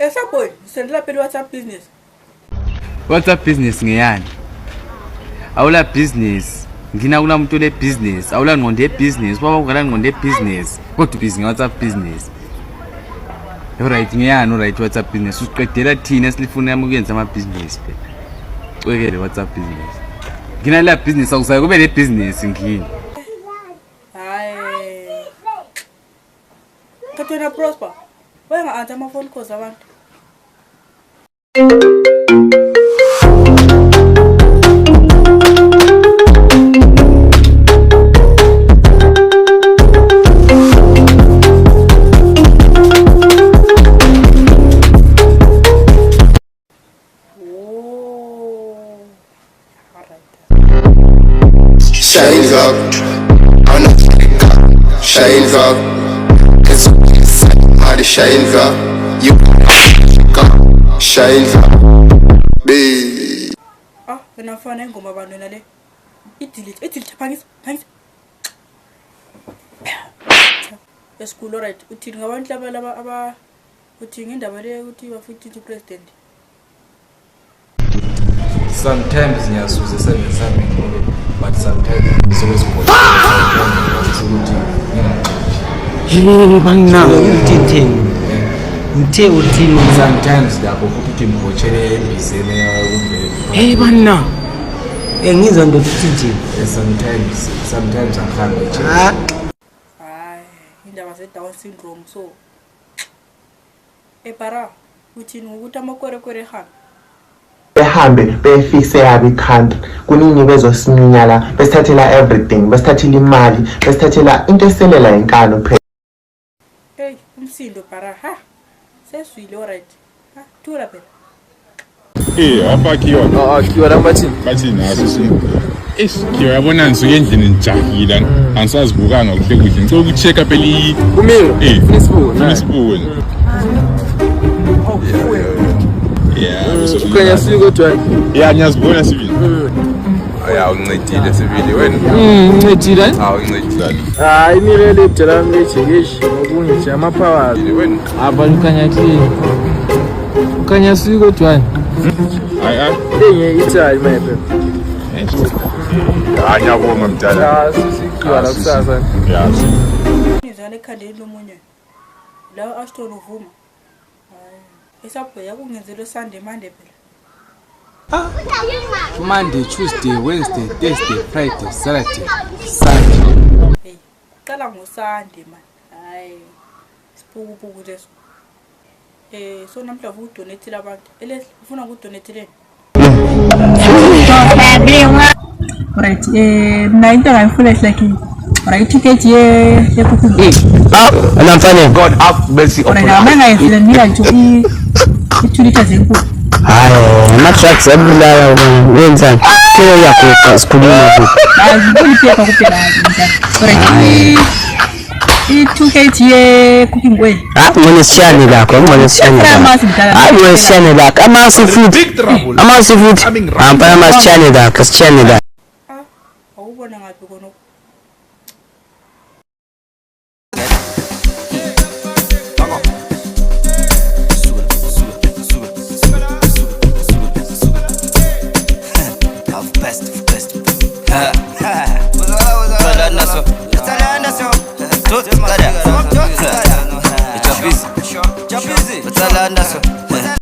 Esa boy, sendela pele WhatsApp business. WhatsApp business ngiyani? Awula business. Ngina kula muntu le business. Awula ngqonde business. Baba ungala ngqonde business. Kodwa business WhatsApp business. Alright ngiyani alright WhatsApp business. Usiqedela thina silifuna yami ukuyenza ama business phela. Cwekele WhatsApp business. Ngina la business akusayi kube le business ngini. Hayi. Kathona Prosper. Wena answer ama phone calls abantu. Shines up, I'm not shines up. It's how the shines up. You shines up, baby. Nafana ingoma abantu nale. Idelete phangisa. Esikolo right. Uthini ngabantu laba uthi ngendaba le uthi bafuthi president. Sometimes ngiyasuza sami but sometimes ngizokuzibona ukuthi bana uthini ngithe uthini sometimes lapho ukuthi ngivotshele embizeni hey bana ngizwa ndothi uthini sometimes angihamba nje Hayi indaba ze Down syndrome so para uthini ukuthi amakwere hamba behambe befixe yabi country kuningi bezosiminyala besithathela everything besithathela imali besithathela into eselela inkalo phela hey umsindo para seswile alright thula phela apha kiona kiona bathini asisi Kiyo yabona nisuke endlini njahila angisazibukanga kuhle ngicela ukuchecka phela kumilo Facebook ukanya siko jwani ngiyazibona sibili uncedile sibili wena uncedile uncedile hayi nilele dela ngejekeshi ngokunje amapowers wena abantu ukanya siko jwani enye itsali mayepe ngiyabonga mdala sisikiwa la kusasa yazi nizane khandeni lomunye la Ashton uvuma esabhoya kungenzelo Sunday Monday phela Monday Tuesday Wednesday Thursday Friday Saturday Sunday hey qala ngoSunday man hayi sipukupuku leso so namhla udonate abantu ufuna ukudonate right mina into engayifuna like right ticket ye kukhulu namfane God have mercy upon us mangayifuna nika nje i2 liters enkulu hayi ama-trucks abulala wenzani kero yakho sikhuluma kuliphepa kuphela right i2 kg ye cooking oil ngone sishane lakho ngone sishane lakho amasi futhi hamba amasishane lakho awubona ngapi kono Chapizi,